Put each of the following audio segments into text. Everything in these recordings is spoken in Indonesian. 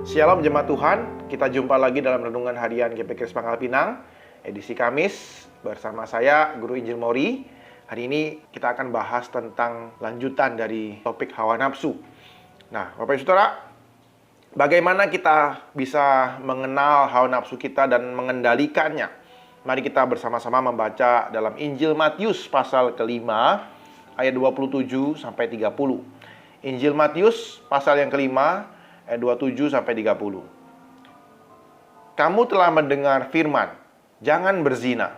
Shalom jemaat Tuhan, kita jumpa lagi dalam Renungan Harian GP Kris Pangkal Pinang, edisi Kamis, bersama saya, Guru Injil Mori. Hari ini kita akan bahas tentang lanjutan dari topik hawa nafsu. Nah, Bapak Ibu Saudara, bagaimana kita bisa mengenal hawa nafsu kita dan mengendalikannya? Mari kita bersama-sama membaca dalam Injil Matius pasal kelima, ayat 27 sampai 30. Injil Matius pasal yang kelima, ayat 27 sampai 30. Kamu telah mendengar firman, jangan berzina.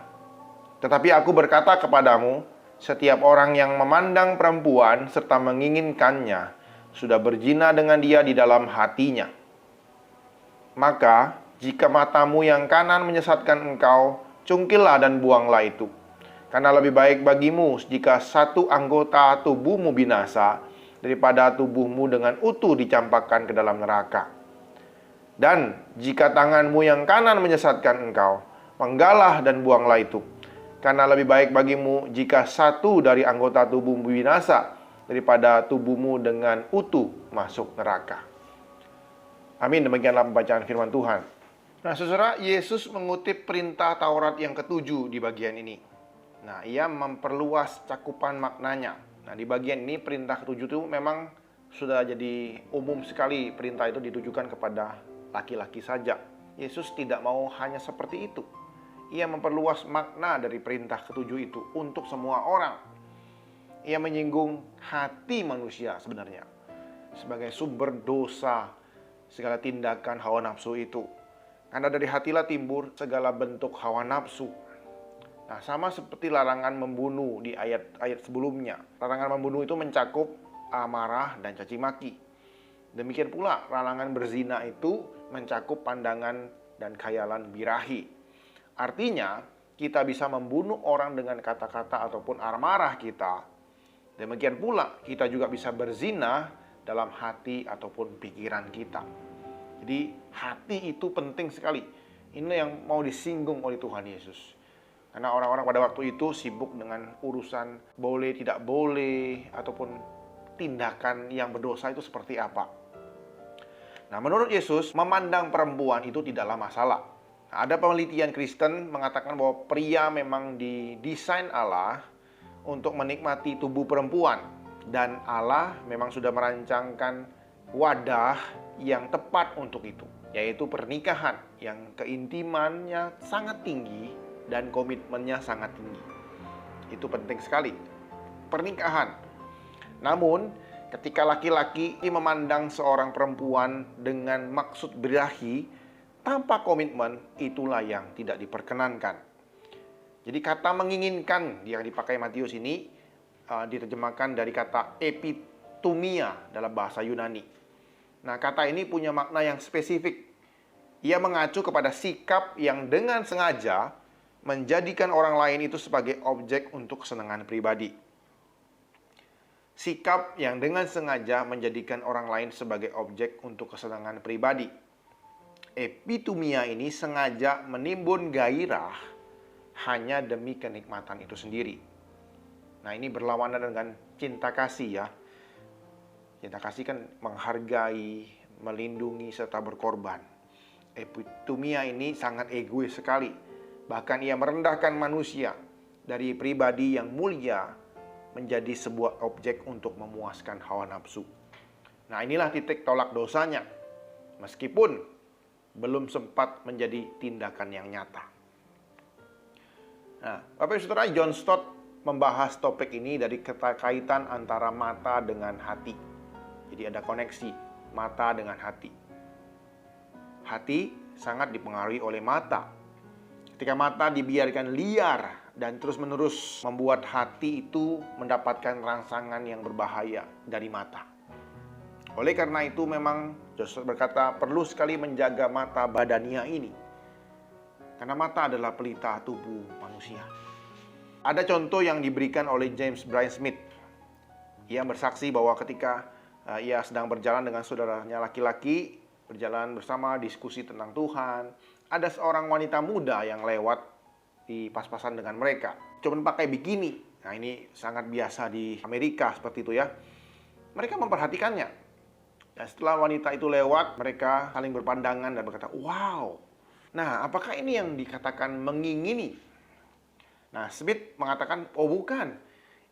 Tetapi aku berkata kepadamu, setiap orang yang memandang perempuan serta menginginkannya sudah berzina dengan dia di dalam hatinya. Maka, jika matamu yang kanan menyesatkan engkau, cungkillah dan buanglah itu. Karena lebih baik bagimu jika satu anggota tubuhmu binasa daripada tubuhmu dengan utuh dicampakkan ke dalam neraka. Dan jika tanganmu yang kanan menyesatkan engkau, penggalah dan buanglah itu. Karena lebih baik bagimu jika satu dari anggota tubuhmu binasa daripada tubuhmu dengan utuh masuk neraka. Amin, demikianlah pembacaan firman Tuhan. Nah, saudara, Yesus mengutip perintah Taurat yang ketujuh di bagian ini. Nah, ia memperluas cakupan maknanya. Nah, di bagian ini perintah ketujuh itu memang sudah jadi umum sekali. Perintah itu ditujukan kepada laki-laki saja. Yesus tidak mau hanya seperti itu. Ia memperluas makna dari perintah ketujuh itu untuk semua orang. Ia menyinggung hati manusia sebenarnya sebagai sumber dosa segala tindakan hawa nafsu itu. Karena dari hatilah timbul segala bentuk hawa nafsu. Nah, sama seperti larangan membunuh di ayat-ayat sebelumnya. Larangan membunuh itu mencakup amarah dan caci maki. Demikian pula larangan berzina itu mencakup pandangan dan khayalan birahi. Artinya, kita bisa membunuh orang dengan kata-kata ataupun amarah kita. Demikian pula kita juga bisa berzina dalam hati ataupun pikiran kita. Jadi, hati itu penting sekali. Ini yang mau disinggung oleh Tuhan Yesus. Karena orang-orang pada waktu itu sibuk dengan urusan boleh, tidak boleh, ataupun tindakan yang berdosa itu seperti apa. Nah, menurut Yesus, memandang perempuan itu tidaklah masalah. Nah, ada penelitian Kristen mengatakan bahwa pria memang didesain Allah untuk menikmati tubuh perempuan. Dan Allah memang sudah merancangkan wadah yang tepat untuk itu, yaitu pernikahan yang keintimannya sangat tinggi dan komitmennya sangat tinggi. Itu penting sekali. Pernikahan. Namun, ketika laki-laki memandang seorang perempuan dengan maksud birahi tanpa komitmen, itulah yang tidak diperkenankan. Jadi kata menginginkan yang dipakai Matius ini diterjemahkan dari kata epitumia dalam bahasa Yunani. Nah, kata ini punya makna yang spesifik. Ia mengacu kepada sikap yang dengan sengaja menjadikan orang lain itu sebagai objek untuk kesenangan pribadi. Sikap yang dengan sengaja menjadikan orang lain sebagai objek untuk kesenangan pribadi. Epitumia ini sengaja menimbun gairah hanya demi kenikmatan itu sendiri. Nah, ini berlawanan dengan cinta kasih ya. Cinta kasih kan menghargai, melindungi, serta berkorban. Epitumia ini sangat egois sekali. Bahkan ia merendahkan manusia dari pribadi yang mulia menjadi sebuah objek untuk memuaskan hawa nafsu. Nah, inilah titik tolak dosanya. Meskipun belum sempat menjadi tindakan yang nyata. Nah, Bapak Ibu Saudara, John Stott membahas topik ini dari keterkaitan antara mata dengan hati. Jadi ada koneksi mata dengan hati. Hati sangat dipengaruhi oleh mata. Ketika mata dibiarkan liar dan terus-menerus membuat hati itu mendapatkan rangsangan yang berbahaya dari mata. Oleh karena itu memang Yesus berkata perlu sekali menjaga mata badania ini. Karena mata adalah pelita tubuh manusia. Ada contoh yang diberikan oleh James Bryan Smith. Ia bersaksi bahwa ketika ia sedang berjalan dengan saudaranya laki-laki, berjalan bersama diskusi tentang Tuhan, ada seorang wanita muda yang lewat di pas-pasan dengan mereka. Cuma pakai bikini. Nah, ini sangat biasa di Amerika seperti itu ya. Mereka memperhatikannya. Dan setelah wanita itu lewat, mereka saling berpandangan dan berkata, wow. Nah, apakah ini yang dikatakan mengingini? Nah, Smith mengatakan, oh bukan.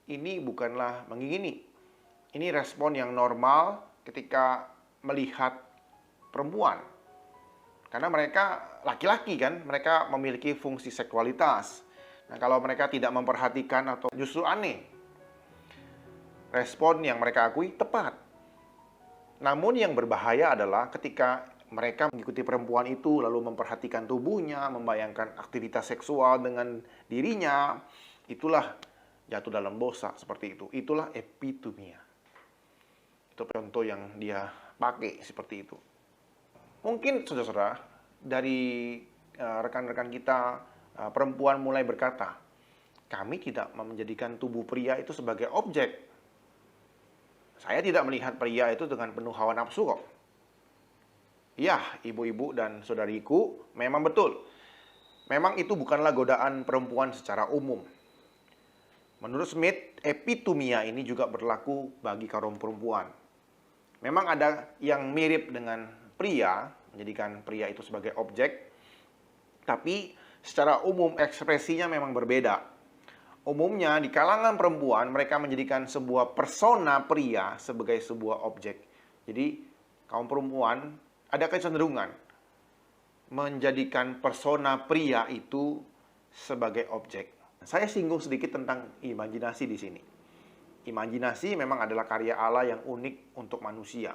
Ini bukanlah mengingini. Ini respon yang normal ketika melihat perempuan. Karena mereka laki-laki kan, mereka memiliki fungsi seksualitas. Nah, kalau mereka tidak memperhatikan atau justru aneh, respon yang mereka akui tepat. Namun yang berbahaya adalah ketika mereka mengikuti perempuan itu, lalu memperhatikan tubuhnya, membayangkan aktivitas seksual dengan dirinya, itulah jatuh dalam dosa seperti itu. Itulah epitumia. Itu contoh yang dia pakai seperti itu. Mungkin saudara-saudara, dari rekan-rekan kita, perempuan mulai berkata, kami tidak menjadikan tubuh pria itu sebagai objek. Saya tidak melihat pria itu dengan penuh hawa nafsu kok. Ya, ibu-ibu dan saudariku, memang betul. Memang itu bukanlah godaan perempuan secara umum. Menurut Smith, epitumia ini juga berlaku bagi kaum perempuan. Memang ada yang mirip dengan pria, menjadikan pria itu sebagai objek, tapi secara umum ekspresinya memang berbeda. Umumnya di kalangan perempuan mereka menjadikan sebuah persona pria sebagai sebuah objek. Jadi kaum perempuan ada kecenderungan menjadikan persona pria itu sebagai objek. Saya singgung sedikit tentang imajinasi di sini. Imajinasi memang adalah karya Allah yang unik untuk manusia.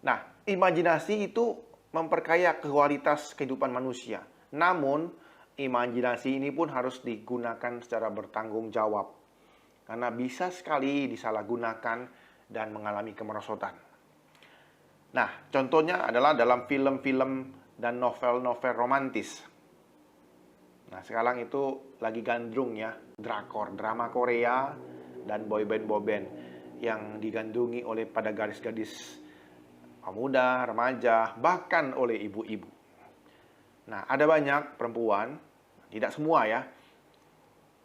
Nah, imajinasi itu memperkaya kualitas kehidupan manusia. Namun, imajinasi ini pun harus digunakan secara bertanggung jawab. Karena bisa sekali disalahgunakan dan mengalami kemerosotan. Nah, contohnya adalah dalam film-film dan novel-novel romantis. Nah, sekarang itu lagi gandrung ya, drakor, drama Korea, dan boyband yang digandrungi oleh pada gadis-gadis pemuda, remaja, bahkan oleh ibu-ibu. Nah, ada banyak perempuan, tidak semua ya,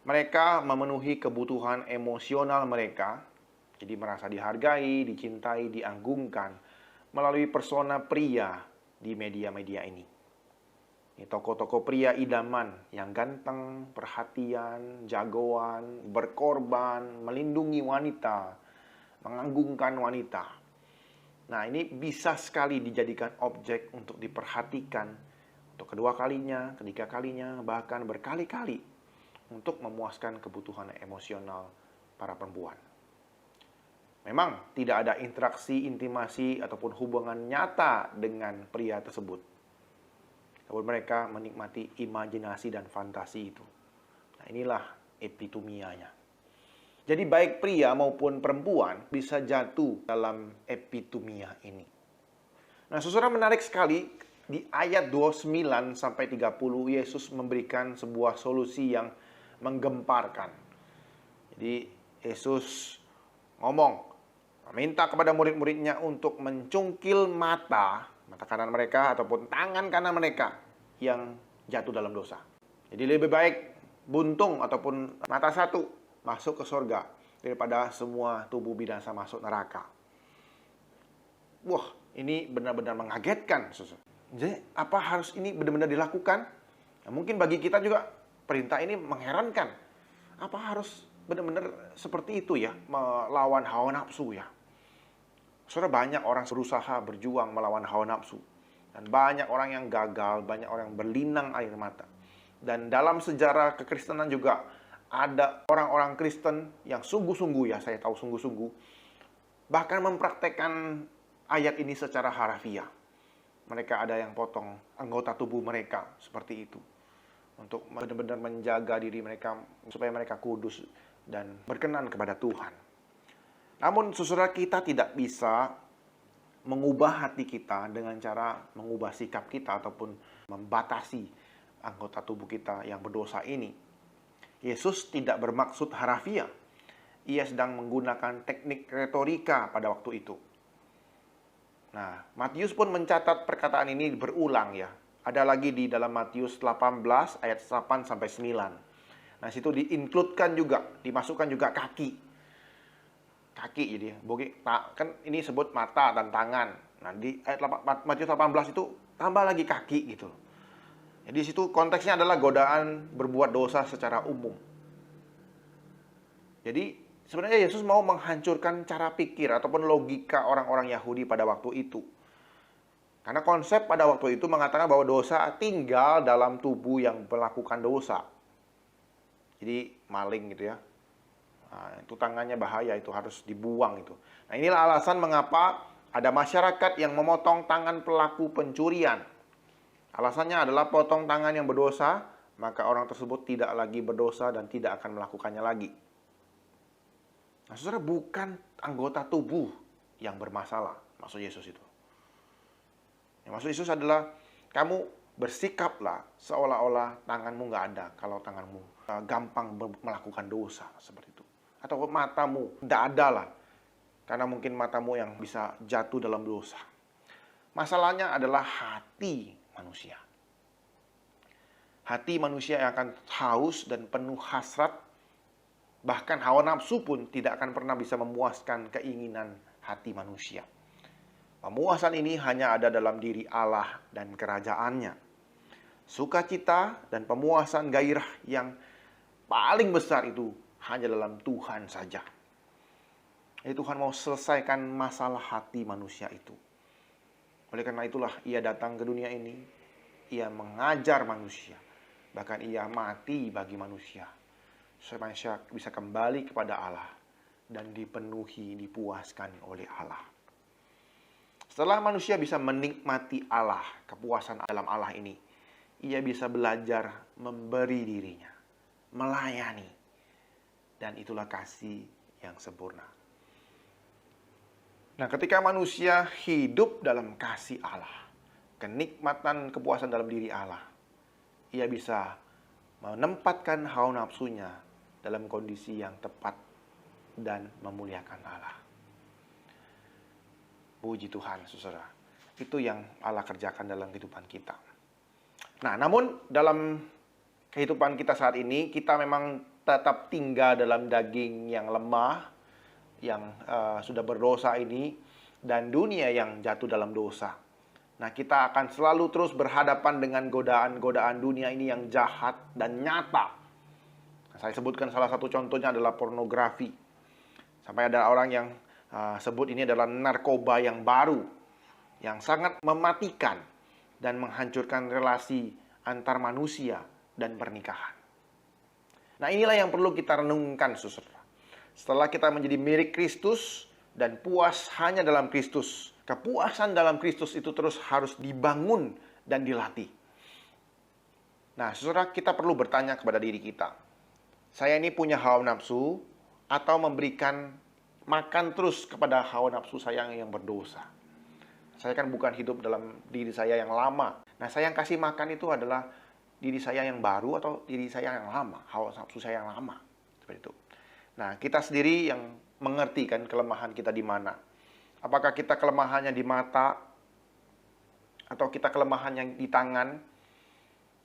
mereka memenuhi kebutuhan emosional mereka, jadi merasa dihargai, dicintai, dianggungkan, melalui persona pria di media-media ini. Ini tokoh-tokoh pria idaman yang ganteng, perhatian, jagoan, berkorban, melindungi wanita, menganggungkan wanita. Nah, ini bisa sekali dijadikan objek untuk diperhatikan untuk kedua kalinya, ketiga kalinya, bahkan berkali-kali untuk memuaskan kebutuhan emosional para perempuan. Memang tidak ada interaksi, intimasi, ataupun hubungan nyata dengan pria tersebut. Namun mereka menikmati imajinasi dan fantasi itu. Nah, inilah epitumianya. Jadi baik pria maupun perempuan bisa jatuh dalam epitumia ini. Nah, saudara, menarik sekali di ayat 29 sampai 30 Yesus memberikan sebuah solusi yang menggemparkan. Jadi Yesus ngomong, meminta kepada murid-muridnya untuk mencungkil mata kanan mereka ataupun tangan kanan mereka yang jatuh dalam dosa. Jadi lebih baik buntung ataupun mata satu masuk ke surga daripada semua tubuh binasa masuk neraka. Wah, ini benar-benar mengagetkan. Jadi apa harus ini benar-benar dilakukan? Nah, mungkin bagi kita juga perintah ini mengherankan. Apa harus benar-benar seperti itu ya, melawan hawa nafsu ya? Saudara, banyak orang berusaha berjuang melawan hawa nafsu. Dan banyak orang yang gagal, banyak orang yang berlinang air mata. Dan dalam sejarah kekristenan juga ada orang-orang Kristen yang sungguh-sungguh ya, saya tahu sungguh-sungguh, bahkan mempraktekkan ayat ini secara harafiah. Mereka ada yang potong anggota tubuh mereka seperti itu. Untuk benar-benar menjaga diri mereka supaya mereka kudus dan berkenan kepada Tuhan. Namun saudara, kita tidak bisa mengubah hati kita dengan cara mengubah sikap kita ataupun membatasi anggota tubuh kita yang berdosa ini. Yesus tidak bermaksud harafiah. Ia sedang menggunakan teknik retorika pada waktu itu. Nah, Matius pun mencatat perkataan ini berulang ya. Ada lagi di dalam Matius 18 ayat 8 sampai 9. Nah, situ diinkludkan juga, dimasukkan juga kaki. Kaki jadi kan ini sebut mata dan tangan. Nah, di ayat Matius 18 itu tambah lagi kaki gitu. Jadi situ konteksnya adalah godaan berbuat dosa secara umum. Jadi sebenarnya Yesus mau menghancurkan cara pikir ataupun logika orang-orang Yahudi pada waktu itu. Karena konsep pada waktu itu mengatakan bahwa dosa tinggal dalam tubuh yang melakukan dosa. Jadi maling gitu ya. Nah, itu tangannya bahaya, itu harus dibuang itu. Nah, inilah alasan mengapa ada masyarakat yang memotong tangan pelaku pencurian. Alasannya adalah potong tangan yang berdosa, maka orang tersebut tidak lagi berdosa dan tidak akan melakukannya lagi. Nah, saudara, bukan anggota tubuh yang bermasalah, maksud Yesus itu. Yang maksud Yesus adalah kamu bersikaplah seolah-olah tanganmu nggak ada kalau tanganmu gampang melakukan dosa seperti itu. Atau matamu tidak ada lah, karena mungkin matamu yang bisa jatuh dalam dosa. Masalahnya adalah hati manusia. Hati manusia yang akan haus dan penuh hasrat, bahkan hawa nafsu pun tidak akan pernah bisa memuaskan keinginan hati manusia. Pemuasan ini hanya ada dalam diri Allah dan kerajaannya. Sukacita dan pemuasan gairah yang paling besar itu hanya dalam Tuhan saja. Jadi Tuhan mau selesaikan masalah hati manusia itu. Oleh karena itulah ia datang ke dunia ini. Ia mengajar manusia. Bahkan ia mati bagi manusia. Supaya manusia bisa kembali kepada Allah. Dan dipenuhi, dipuaskan oleh Allah. Setelah manusia bisa menikmati Allah, kepuasan dalam Allah ini, ia bisa belajar memberi dirinya, melayani. Dan itulah kasih yang sempurna. Nah, ketika manusia hidup dalam kasih Allah, kenikmatan kepuasan dalam diri Allah, ia bisa menempatkan hawa nafsunya dalam kondisi yang tepat dan memuliakan Allah. Puji Tuhan, saudara. Itu yang Allah kerjakan dalam kehidupan kita. Nah, namun dalam kehidupan kita saat ini, kita memang tetap tinggal dalam daging yang lemah, yang sudah berdosa ini, dan dunia yang jatuh dalam dosa. Nah, kita akan selalu terus berhadapan dengan godaan-godaan dunia ini yang jahat dan nyata. Nah, saya sebutkan salah satu contohnya adalah pornografi. Sampai ada orang yang sebut ini adalah narkoba yang baru, yang sangat mematikan dan menghancurkan relasi antar manusia dan pernikahan. Nah, inilah yang perlu kita renungkan, saudara. Setelah kita menjadi milik Kristus dan puas hanya dalam Kristus, kepuasan dalam Kristus itu terus harus dibangun dan dilatih. Nah, saudara, kita perlu bertanya kepada diri kita. Saya ini punya hawa nafsu atau memberikan makan terus kepada hawa nafsu saya yang berdosa? Saya kan bukan hidup dalam diri saya yang lama. Nah, saya yang kasih makan itu adalah diri saya yang baru atau diri saya yang lama, hawa nafsu saya yang lama. Seperti itu. Nah, kita sendiri yang mengerti kan kelemahan kita di mana. Apakah kita kelemahannya di mata, atau kita kelemahannya di tangan,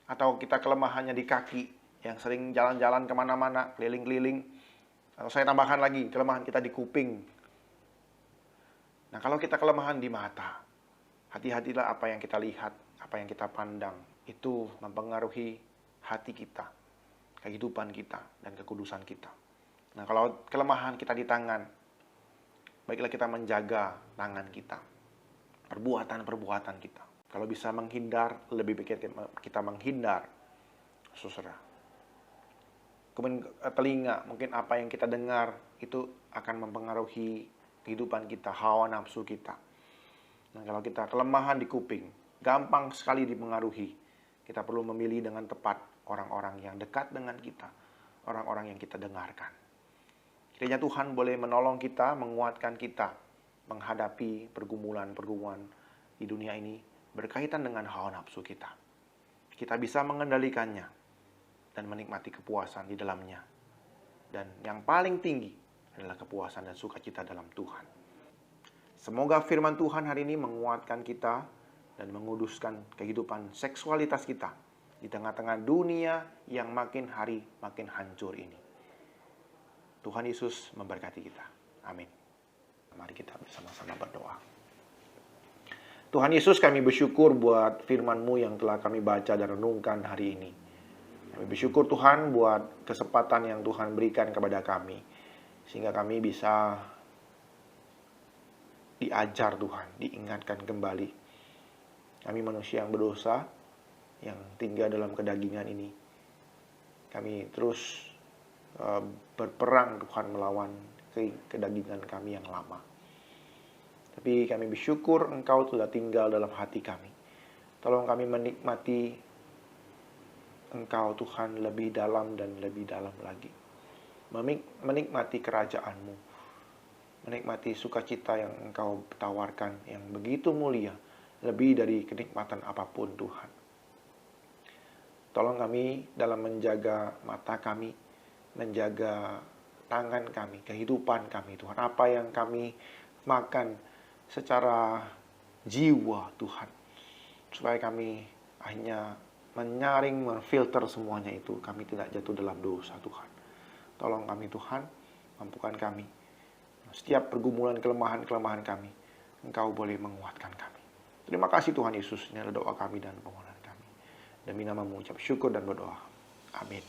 atau kita kelemahannya di kaki, yang sering jalan-jalan kemana-mana, keliling-keliling. Atau saya tambahkan lagi, kelemahan kita di kuping. Nah, kalau kita kelemahan di mata, hati-hatilah apa yang kita lihat, apa yang kita pandang. Itu mempengaruhi hati kita, kehidupan kita, dan kekudusan kita. Nah, kalau kelemahan kita di tangan, baiklah kita menjaga tangan kita, perbuatan-perbuatan kita. Kalau bisa menghindar, lebih baik kita menghindar, saudara. Kemudian telinga, mungkin apa yang kita dengar, itu akan mempengaruhi kehidupan kita, hawa nafsu kita. Nah, kalau kita kelemahan di kuping, gampang sekali dipengaruhi. Kita perlu memilih dengan tepat orang-orang yang dekat dengan kita, orang-orang yang kita dengarkan. Kiranya Tuhan boleh menolong kita, menguatkan kita, menghadapi pergumulan-pergumulan di dunia ini berkaitan dengan hawa nafsu kita. Kita bisa mengendalikannya dan menikmati kepuasan di dalamnya. Dan yang paling tinggi adalah kepuasan dan sukacita dalam Tuhan. Semoga firman Tuhan hari ini menguatkan kita dan menguduskan kehidupan seksualitas kita di tengah-tengah dunia yang makin hari makin hancur ini. Tuhan Yesus memberkati kita. Amin. Mari kita bersama-sama berdoa. Tuhan Yesus, kami bersyukur buat firman-Mu yang telah kami baca dan renungkan hari ini. Kami bersyukur Tuhan buat kesempatan yang Tuhan berikan kepada kami, sehingga kami bisa diajar Tuhan, diingatkan kembali. Kami manusia yang berdosa, yang tinggal dalam kedagingan ini. Kami terus berperang Tuhan melawan kedagingan kami yang lama. Tapi kami bersyukur Engkau telah tinggal dalam hati kami. Tolong kami menikmati Engkau Tuhan lebih dalam dan lebih dalam lagi. Menikmati kerajaan-Mu. Menikmati sukacita yang Engkau tawarkan yang begitu mulia. Lebih dari kenikmatan apapun Tuhan. Tolong kami dalam menjaga mata kami. Menjaga tangan kami, kehidupan kami Tuhan. Apa yang kami makan secara jiwa Tuhan. Supaya kami hanya menyaring, memfilter semuanya itu. Kami tidak jatuh dalam dosa Tuhan. Tolong kami Tuhan, mampukan kami. Setiap pergumulan kelemahan-kelemahan kami, Engkau boleh menguatkan kami. Terima kasih Tuhan Yesus. Ini adalah doa kami dan permohonan kami. Demi nama-Mu ucap syukur dan berdoa. Amin.